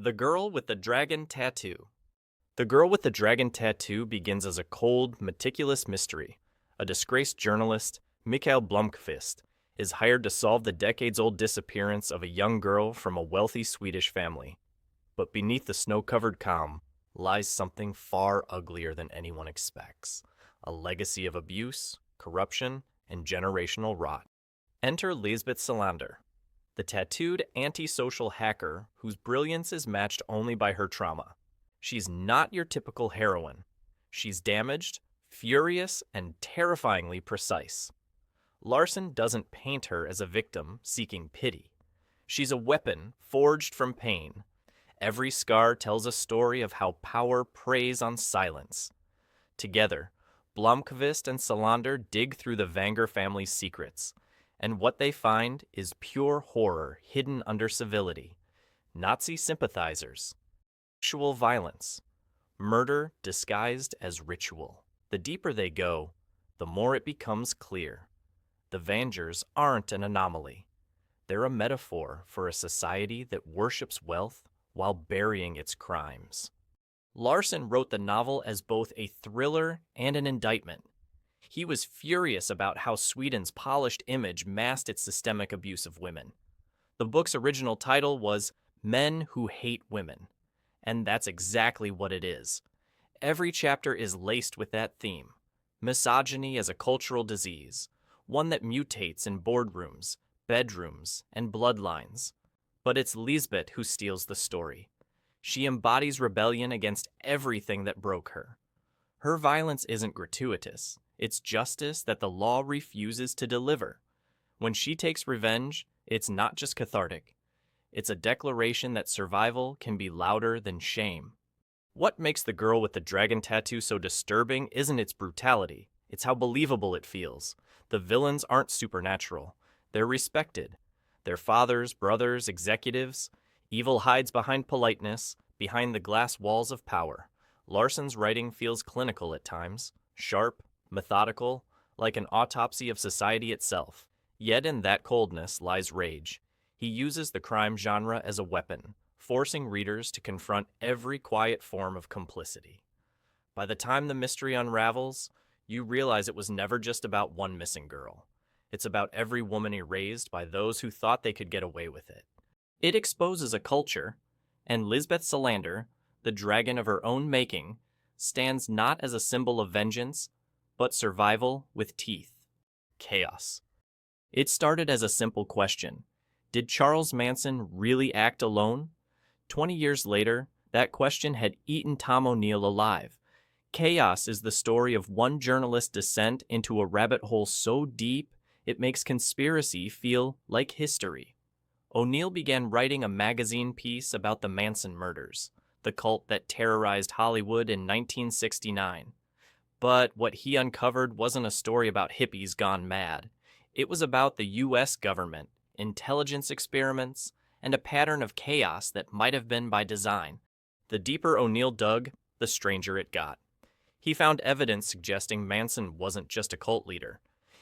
The Girl with the Dragon Tattoo. The Girl with the Dragon Tattoo begins as a cold, meticulous mystery. A disgraced journalist, Mikael Blomkvist, is hired to solve the decades-old disappearance of a young girl from a wealthy Swedish family. But beneath the snow-covered calm lies something far uglier than anyone expects. A legacy of abuse, corruption, and generational rot. Enter Lisbeth Salander, the tattooed antisocial hacker whose brilliance is matched only by her trauma. She's not your typical heroine. She's damaged, furious, and terrifyingly precise. Larsson doesn't paint her as a victim seeking pity. She's a weapon forged from pain. Every scar tells a story of how power preys on silence. Together, Blomkvist and Salander dig through the Vanger family's secrets, and what they find is pure horror hidden under civility. Nazi sympathizers, sexual violence, murder disguised as ritual. The deeper they go, the more it becomes clear. The Vangers aren't an anomaly. They're a metaphor for a society that worships wealth while burying its crimes. Larsson wrote the novel as both a thriller and an indictment. He was furious about how Sweden's polished image masked its systemic abuse of women. The book's original title was Men Who Hate Women, and that's exactly what it is. Every chapter is laced with that theme. Misogyny as a cultural disease, one that mutates in boardrooms, bedrooms, and bloodlines. But it's Lisbeth who steals the story. She embodies rebellion against everything that broke her. Her violence isn't gratuitous. It's justice that the law refuses to deliver. When she takes revenge, it's not just cathartic. It's a declaration that survival can be louder than shame. What makes The Girl with the Dragon Tattoo so disturbing isn't its brutality. It's how believable it feels. The villains aren't supernatural. They're respected. Their fathers, brothers, executives. Evil hides behind politeness, behind the glass walls of power. Larsson's writing feels clinical at times, sharp, methodical, like an autopsy of society itself. Yet in that coldness lies rage. He uses the crime genre as a weapon, forcing readers to confront every quiet form of complicity. By the time the mystery unravels, you realize it was never just about one missing girl. It's about every woman erased by those who thought they could get away with it. It exposes a culture, and Lisbeth Salander, the dragon of her own making, stands not as a symbol of vengeance, but survival with teeth. Chaos. It started as a simple question. Did Charles Manson really act alone? 20 years later, that question had eaten Tom O'Neill alive. Chaos is the story of one journalist's descent into a rabbit hole so deep it makes conspiracy feel like history. O'Neill began writing a magazine piece about the Manson murders, the cult that terrorized Hollywood in 1969. But what he uncovered wasn't a story about hippies gone mad. It was about the U.S. government, intelligence experiments, and a pattern of chaos that might have been by design. The deeper O'Neill dug, the stranger it got. He found evidence suggesting Manson wasn't just a cult leader.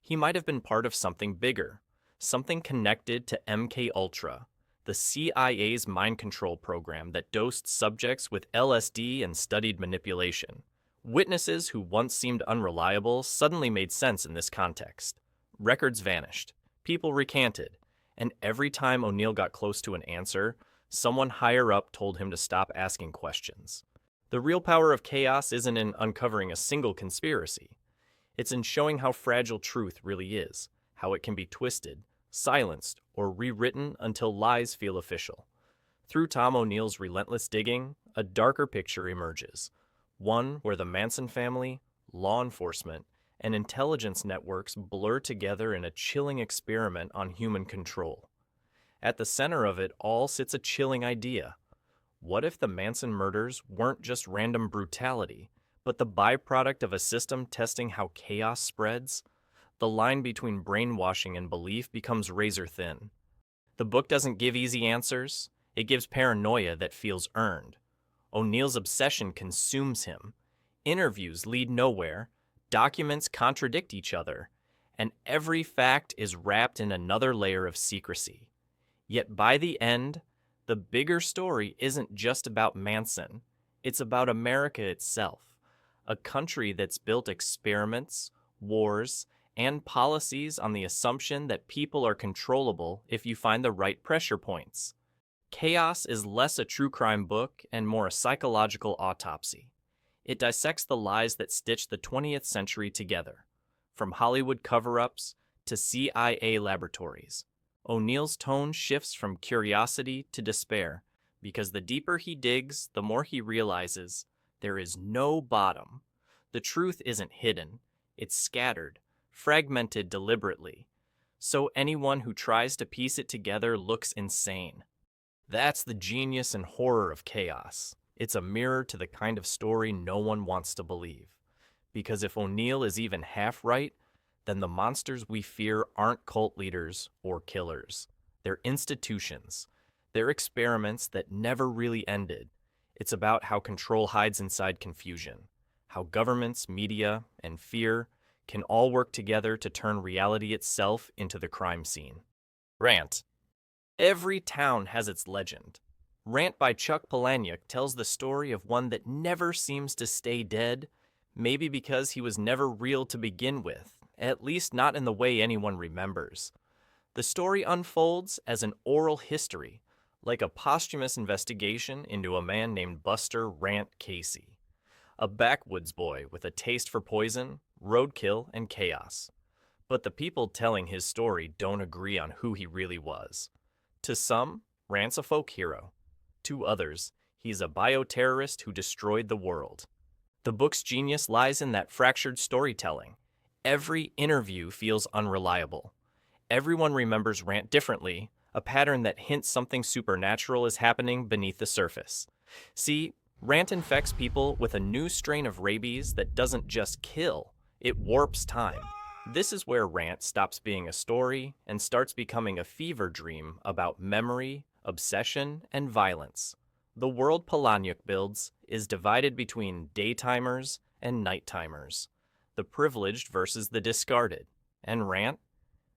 He might have been part of something bigger, something connected to MKUltra, the CIA's mind control program that dosed subjects with LSD and studied manipulation. Witnesses who once seemed unreliable suddenly made sense in this context. Records vanished, people recanted, and every time O'Neill got close to an answer, someone higher up told him to stop asking questions. The real power of chaos isn't in uncovering a single conspiracy. It's in showing how fragile truth really is, how it can be twisted, silenced, or rewritten until lies feel official. Through Tom O'Neill's relentless digging, a darker picture emerges. One where the Manson family, law enforcement, and intelligence networks blur together in a chilling experiment on human control. At the center of it all sits a chilling idea. What if the Manson murders weren't just random brutality, but the byproduct of a system testing how chaos spreads? The line between brainwashing and belief becomes razor thin. The book doesn't give easy answers. It gives paranoia that feels earned. O'Neill's obsession consumes him. Interviews lead nowhere. Documents contradict each other. And every fact is wrapped in another layer of secrecy. Yet by the end, The bigger story isn't just about Manson. It's about America itself, a country that's built experiments, wars, and policies on the assumption that people are controllable if you find the right pressure points. Chaos is less a true crime book and more a psychological autopsy. It dissects the lies that stitch the 20th century together, from Hollywood cover-ups to CIA laboratories. O'Neill's tone shifts from curiosity to despair, because the deeper he digs, the more he realizes there is no bottom. The truth isn't hidden, it's scattered, fragmented deliberately, so anyone who tries to piece it together looks insane. That's the genius and horror of Chaos. It's a mirror to the kind of story no one wants to believe. Because if O'Neill is even half right, then the monsters we fear aren't cult leaders or killers. They're institutions. They're experiments that never really ended. It's about how control hides inside confusion, how governments, media, and fear can all work together to turn reality itself into the crime scene. Rant. Every town has its legend. Rant by Chuck Palahniuk tells the story of one that never seems to stay dead, maybe because he was never real to begin with, at least not in the way anyone remembers. The story unfolds as an oral history, like a posthumous investigation into a man named Buster Rant Casey, a backwoods boy with a taste for poison, roadkill, and chaos. But the people telling his story don't agree on who he really was. To some, Rant's a folk hero. To others, he's a bioterrorist who destroyed the world. The book's genius lies in that fractured storytelling. Every interview feels unreliable. Everyone remembers Rant differently, a pattern that hints something supernatural is happening beneath the surface. See, Rant infects people with a new strain of rabies that doesn't just kill, it warps time. This is where Rant stops being a story and starts becoming a fever dream about memory, obsession, and violence. The world Palahniuk builds is divided between daytimers and nighttimers, the privileged versus the discarded. And Rant?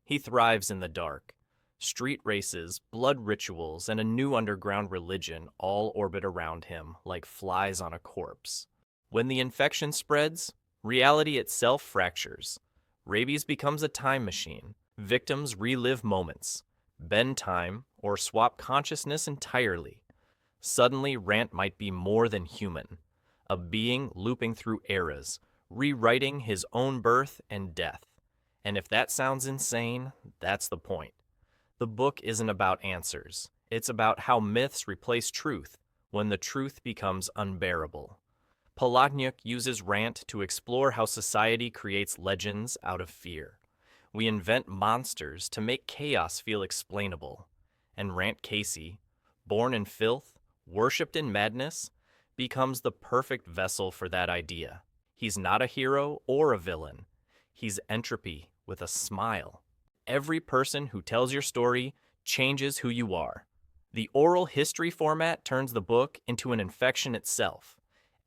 He thrives in the dark. Street races, blood rituals, and a new underground religion all orbit around him like flies on a corpse. When the infection spreads, reality itself fractures. Rabies becomes a time machine. Victims relive moments, bend time, or swap consciousness entirely. Suddenly, Rant might be more than human, a being looping through eras, rewriting his own birth and death. And if that sounds insane, that's the point. The book isn't about answers. It's about how myths replace truth when the truth becomes unbearable. Palahniuk uses Rant to explore how society creates legends out of fear. We invent monsters to make chaos feel explainable. And Rant Casey, born in filth, worshipped in madness, becomes the perfect vessel for that idea. He's not a hero or a villain. He's entropy with a smile. Every person who tells your story changes who you are. The oral history format turns the book into an infection itself.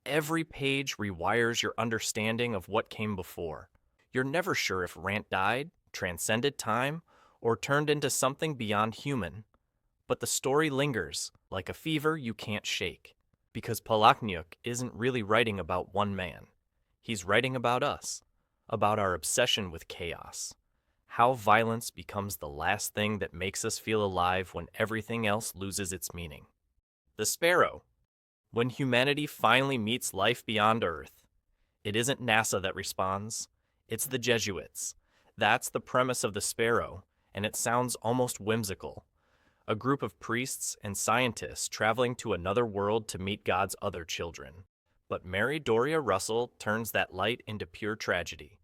Every page rewires your understanding of what came before. You're never sure if Rant died, transcended time, or turned into something beyond human. But the story lingers, like a fever you can't shake. Because Palahniuk isn't really writing about one man. He's writing about us, about our obsession with chaos. How violence becomes the last thing that makes us feel alive when everything else loses its meaning. The Sparrow. When humanity finally meets life beyond Earth, it isn't NASA that responds, it's the Jesuits. That's the premise of The Sparrow, and it sounds almost whimsical. A group of priests and scientists traveling to another world to meet God's other children. But Mary Doria Russell turns that light into pure tragedy.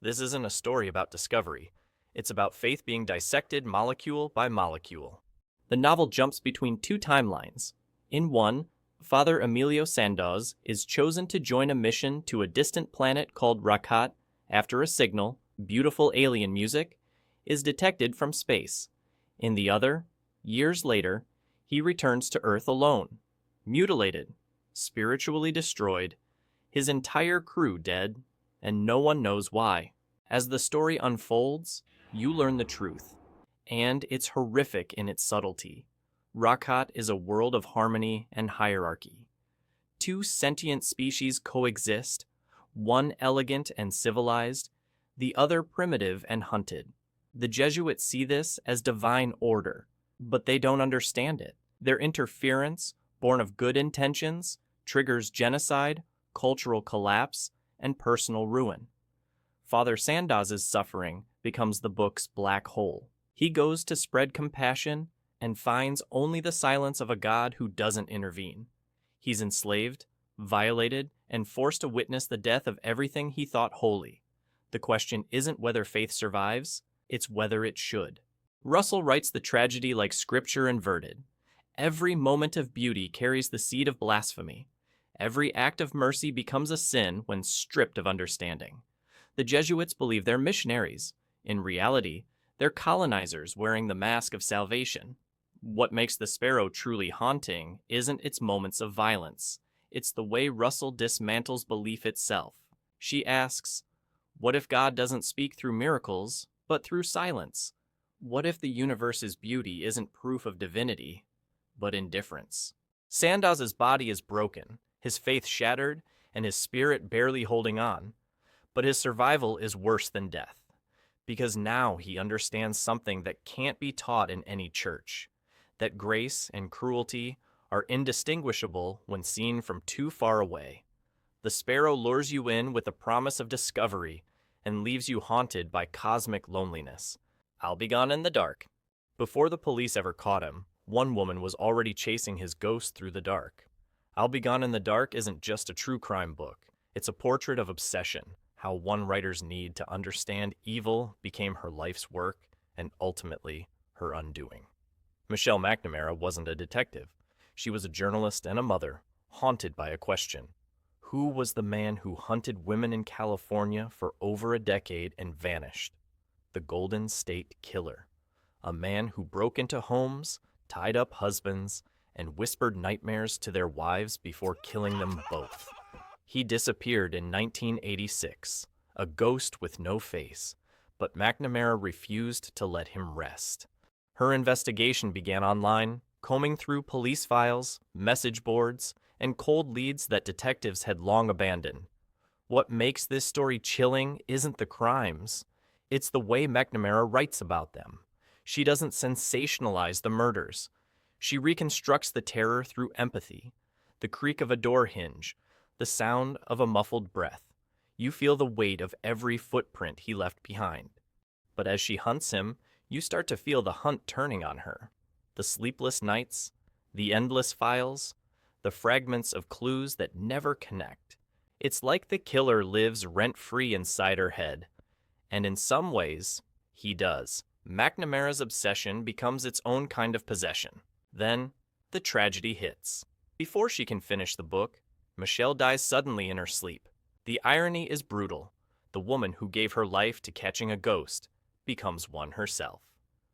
This isn't a story about discovery. It's about faith being dissected molecule by molecule. The novel jumps between two timelines. In one, Father Emilio Sandoz is chosen to join a mission to a distant planet called Rakat after a signal, beautiful alien music, is detected from space. In the other, years later, he returns to Earth alone, mutilated, spiritually destroyed, his entire crew dead, and no one knows why. As the story unfolds, you learn the truth, and it's horrific in its subtlety. Rakat is a world of harmony and hierarchy. Two sentient species coexist, one elegant and civilized, the other primitive and hunted. The Jesuits see this as divine order, but they don't understand it. Their interference, born of good intentions, triggers genocide, cultural collapse, and personal ruin. Father Sandoz's suffering becomes the book's black hole. He goes to spread compassion and finds only the silence of a God who doesn't intervene. He's enslaved, violated, and forced to witness the death of everything he thought holy. The question isn't whether faith survives, it's whether it should. Russell writes the tragedy like scripture inverted. Every moment of beauty carries the seed of blasphemy. Every act of mercy becomes a sin when stripped of understanding. The Jesuits believe they're missionaries. In reality, they're colonizers wearing the mask of salvation. What makes the Sparrow truly haunting isn't its moments of violence. It's the way Russell dismantles belief itself. She asks, what if God doesn't speak through miracles, but through silence? What if the universe's beauty isn't proof of divinity, but indifference? Sandoz's body is broken, his faith shattered, and his spirit barely holding on. But his survival is worse than death, because now he understands something that can't be taught in any church, that grace and cruelty are indistinguishable when seen from too far away. The Sparrow lures you in with the promise of discovery and leaves you haunted by cosmic loneliness. I'll be gone in the dark. Before the police ever caught him, one woman was already chasing his ghost through the dark. I'll Be Gone in the Dark isn't just a true crime book. It's a portrait of obsession, how one writer's need to understand evil became her life's work and ultimately her undoing. Michelle McNamara wasn't a detective. She was a journalist and a mother, haunted by a question. Who was the man who hunted women in California for over a decade and vanished? The Golden State Killer. A man who broke into homes, tied up husbands, and whispered nightmares to their wives before killing them both. He disappeared in 1986, a ghost with no face, but McNamara refused to let him rest. Her investigation began online, combing through police files, message boards, and cold leads that detectives had long abandoned. What makes this story chilling isn't the crimes, it's the way McNamara writes about them. She doesn't sensationalize the murders. She reconstructs the terror through empathy, the creak of a door hinge, the sound of a muffled breath. You feel the weight of every footprint he left behind. But as she hunts him, you start to feel the hunt turning on her. The sleepless nights, the endless files, the fragments of clues that never connect. It's like the killer lives rent-free inside her head. And in some ways, he does. McNamara's obsession becomes its own kind of possession. Then, the tragedy hits. Before she can finish the book, Michelle dies suddenly in her sleep. The irony is brutal. The woman who gave her life to catching a ghost becomes one herself.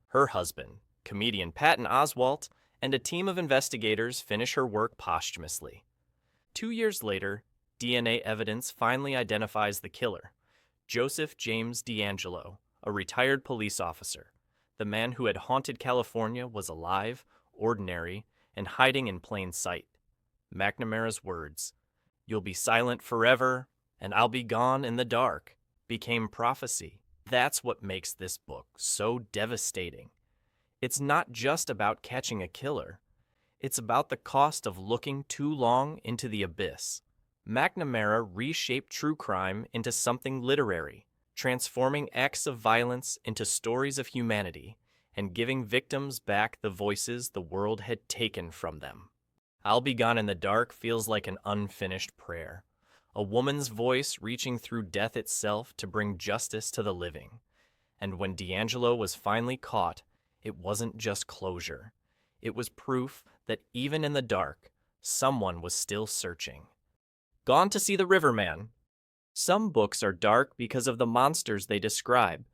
Her husband, comedian Patton Oswalt, and a team of investigators finish her work posthumously. 2 years later, DNA evidence finally identifies the killer, Joseph James DeAngelo, a retired police officer. The man who had haunted California was alive, ordinary, and hiding in plain sight. McNamara's words, "You'll be silent forever, and I'll be gone in the dark," became prophecy. That's what makes this book so devastating. It's not just about catching a killer. It's about the cost of looking too long into the abyss. McNamara reshaped true crime into something literary, transforming acts of violence into stories of humanity, and giving victims back the voices the world had taken from them. I'll Be Gone in the Dark feels like an unfinished prayer, a woman's voice reaching through death itself to bring justice to the living. And when DeAngelo was finally caught, it wasn't just closure. It was proof that even in the dark, someone was still searching. Gone to See the Riverman. Some books are dark because of the monsters they describe.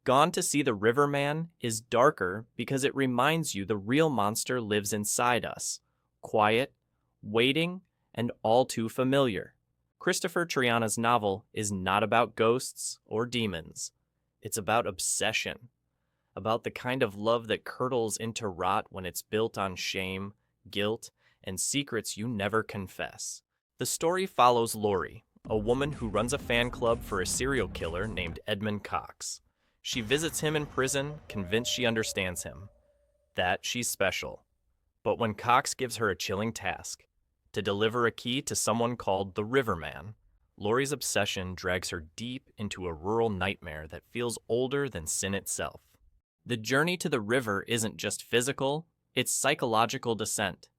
Gone to See the Riverman is darker because it reminds you the real monster lives inside us, quiet, waiting, and all too familiar. Christopher TRIANA's novel is not about ghosts or demons. It's about obsession. about the kind of love that curdles into rot when it's built on shame, guilt, and secrets you never confess. The story follows Lori, a woman who runs a fan club for a serial killer named Edmund Cox. She visits him in prison, convinced she understands him, that she's special. But when Cox gives her a chilling task, to deliver a key to someone called the Riverman, Lori's obsession drags her deep into a rural nightmare that feels older than sin itself. The journey to the river isn't just physical, it's psychological descent.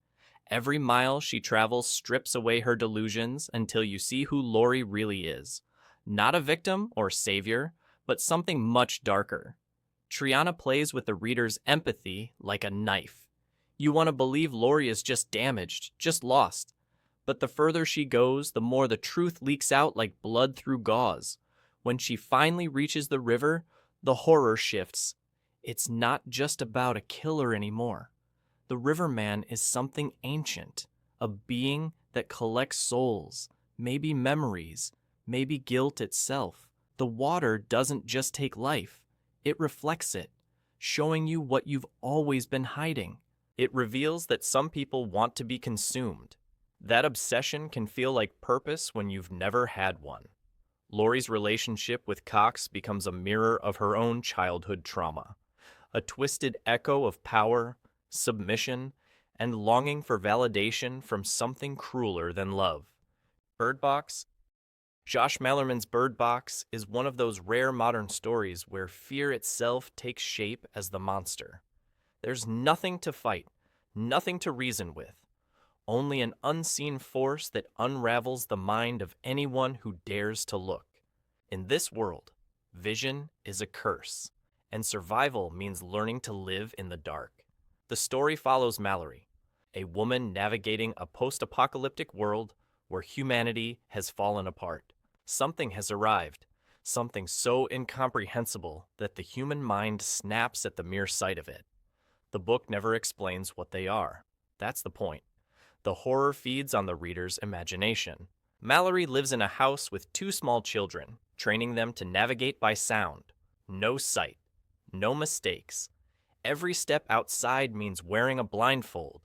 Every mile she travels strips away her delusions until you see who Lori really is. Not a victim or savior, but something much darker. TRIANA plays with the reader's empathy like a knife. You want to believe Lori is just damaged, just lost. But the further she goes, the more the truth leaks out like blood through gauze. When she finally reaches the river, the horror shifts. It's not just about a killer anymore. The Riverman is something ancient, a being that collects souls, maybe memories, maybe guilt itself. The water doesn't just take life, it reflects it, showing you what you've always been hiding. It reveals that some people want to be consumed. That obsession can feel like purpose when you've never had one. Lori's relationship with Cox becomes a mirror of her own childhood trauma, a twisted echo of power, submission, and longing for validation from something crueler than love. Bird Box. Josh Malerman's Bird Box is one of those rare modern stories where fear itself takes shape as the monster. There's nothing to fight, nothing to reason with, only an unseen force that unravels the mind of anyone who dares to look. In this world, vision is a curse, and survival means learning to live in the dark. The story follows Mallory, a woman navigating a post-apocalyptic world where humanity has fallen apart. Something has arrived, something so incomprehensible that the human mind snaps at the mere sight of it. The book never explains what they are. That's the point. The horror feeds on the reader's imagination. Mallory lives in a house with 2 small children, training them to navigate by sound. No sight, no mistakes. Every step outside means wearing a blindfold.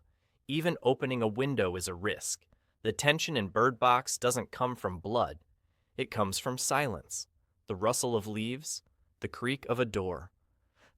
Even opening a window is a risk. The tension in Bird Box doesn't come from blood. It comes from silence. The rustle of leaves, the creak of a door,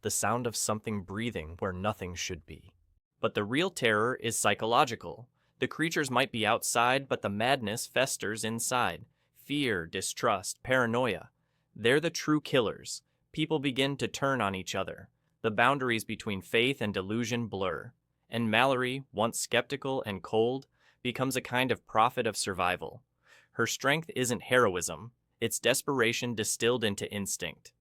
the sound of something breathing where nothing should be. But the real terror is psychological. The creatures might be outside, but the madness festers inside. Fear, distrust, paranoia. They're the true killers. People begin to turn on each other. The boundaries between faith and delusion blur. And Mallory, once skeptical and cold, becomes a kind of prophet of survival. Her strength isn't heroism, it's desperation distilled into instinct.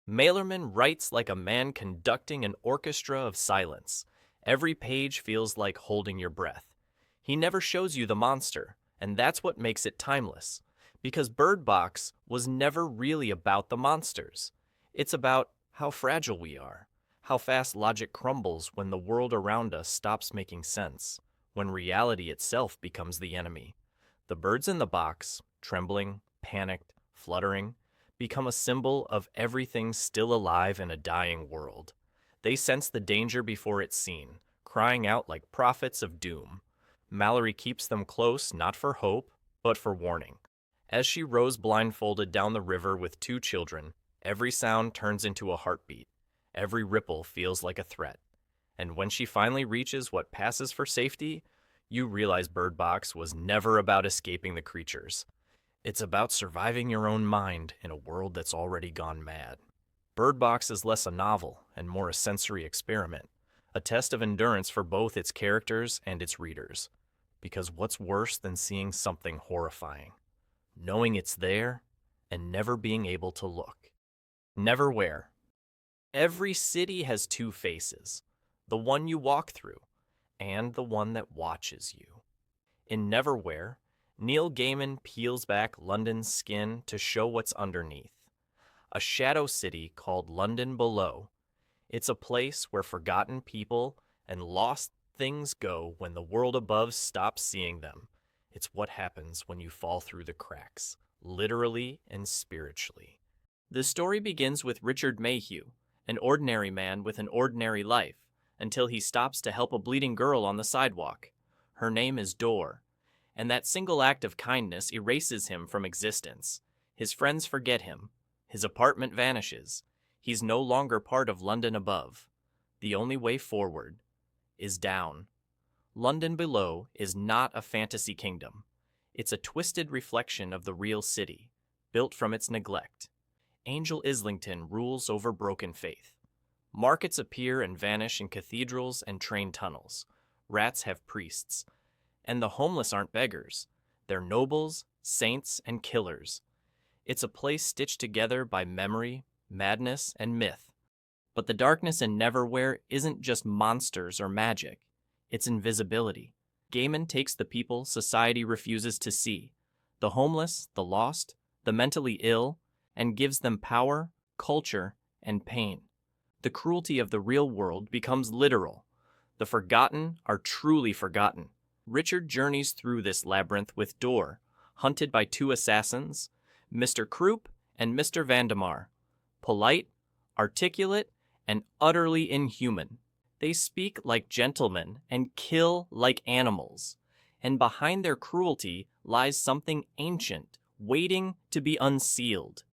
Malerman writes like a man conducting an orchestra of silence. Every page feels like holding your breath. He never shows you the monster, and that's what makes it timeless. Because Bird Box was never really about the monsters. It's about how fragile we are, how fast logic crumbles when the world around us stops making sense, when reality itself becomes the enemy. The birds in the box, trembling, panicked, fluttering, become a symbol of everything still alive in a dying world. They sense the danger before it's seen, crying out like prophets of doom. Mallory keeps them close not for hope, but for warning. As she rows blindfolded down the river with 2 children, every sound turns into a heartbeat. Every ripple feels like a threat. And when she finally reaches what passes for safety, you realize Bird Box was never about escaping the creatures. It's about surviving your own mind in a world that's already gone mad. Bird Box is less a novel and more a sensory experiment, a test of endurance for both its characters and its readers. Because what's worse than seeing something horrifying? Knowing it's there and never being able to look. Neverwhere. Every city has 2 faces, the one you walk through and the one that watches you. In Neverwhere, Neil Gaiman peels back London's skin to show what's underneath. A shadow city called London Below. It's a place where forgotten people and lost things go when the world above stops seeing them. It's what happens when you fall through the cracks, literally and spiritually. The story begins with Richard Mayhew, an ordinary man with an ordinary life, until he stops to help a bleeding girl on the sidewalk. Her name is Dor, and that single act of kindness erases him from existence. His friends forget him. His apartment vanishes. He's no longer part of London above. The only way forward is down. London below is not a fantasy kingdom. It's a twisted reflection of the real city, built from its neglect. Angel Islington rules over broken faith. Markets appear and vanish in cathedrals and train tunnels. Rats have priests. And the homeless aren't beggars. They're nobles, saints, and killers. It's a place stitched together by memory, madness, and myth. But the darkness in Neverwhere isn't just monsters or magic. It's invisibility. Gaiman takes the people society refuses to see, the homeless, the lost, the mentally ill, and gives them power, culture, and pain. The cruelty of the real world becomes literal. The forgotten are truly forgotten. Richard journeys through this labyrinth with Dor, hunted by two assassins, Mr. Croup and Mr. Vandemar. Polite, articulate, and utterly inhuman. They speak like gentlemen and kill like animals. And behind their cruelty lies something ancient, waiting to be unsealed.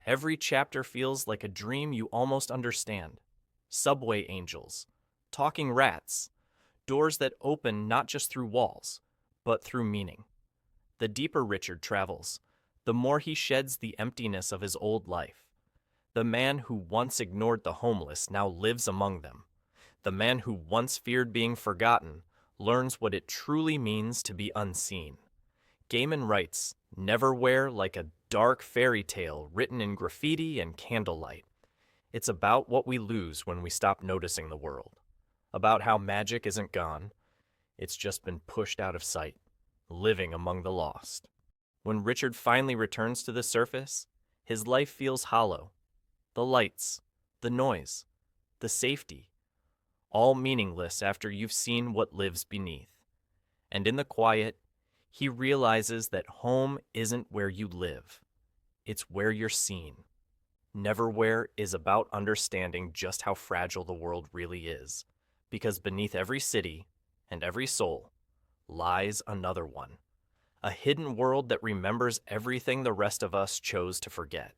Every chapter feels like a dream you almost understand. Subway angels, talking rats, doors that open not just through walls, but through meaning. The deeper Richard travels, the more he sheds the emptiness of his old life. The man who once ignored the homeless now lives among them. The man who once feared being forgotten learns what it truly means to be unseen. Gaiman writes, Neverwhere like a dark fairy tale written in graffiti and candlelight. It's about what we lose when we stop noticing the world. About how magic isn't gone. It's just been pushed out of sight, living among the lost. When Richard finally returns to the surface, his life feels hollow. The lights, the noise, the safety, all meaningless after you've seen what lives beneath. And in the quiet, he realizes that home isn't where you live. It's where you're seen. Neverwhere is about understanding just how fragile the world really is, because beneath every city and every soul lies another one, a hidden world that remembers everything the rest of us chose to forget.